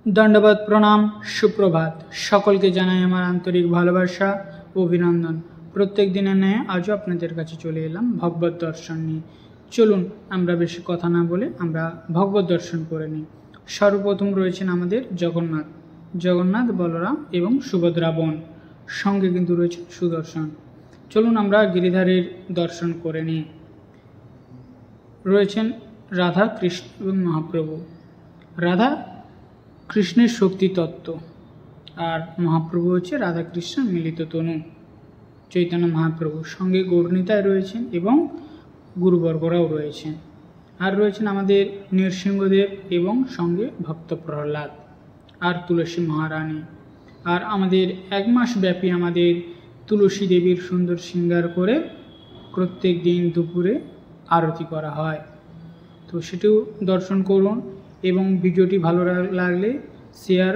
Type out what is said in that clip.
दंडवत प्रणाम सुप्रभात सकलके जानाई आमार आंतरिक भालोबासा अभिनंदन। प्रत्येक दिनेर न्याय आजও আপনাদের কাছে চলে এলাম ভগবত দর্শন নিয়ে। চলুন আমরা বেশি কথা না বলে আমরা ভগবত দর্শন করে নিই। সর্বপ্রথম রয়েছেন আমাদের জগন্নাথ বলরাম এবং সুভদ্রা বোন, সঙ্গে কিন্তু রয়েছে সুদর্শন। চলুন আমরা গিরিধারীর দর্শন করে নিই। রয়েছেন রাধা কৃষ্ণ এবং মহাপ্রভু। রাধা কৃষ্ণের শক্তি তত্ত্ব আর মহাপ্রভু হচ্ছে রাধা কৃষ্ণের মিলিত তনু চৈতন্য মহাপ্রভু, সঙ্গে গৌরনীতায় রয়েছেন এবং গুরুবর্গরাও রয়েছেন। আর রয়েছেন আমাদের নৃসিংহদেব এবং সঙ্গে ভক্ত প্রহ্লাদ আর তুলসী মহারানী। আর আমাদের এক মাস ব্যাপী আমাদের তুলসী দেবীর সুন্দর শৃঙ্গার করে প্রত্যেক দিন দুপুরে আরতি করা হয়, তো সেটিও দর্শন করুন এবং ভিডিওটি ভালো লাগলে শেয়ার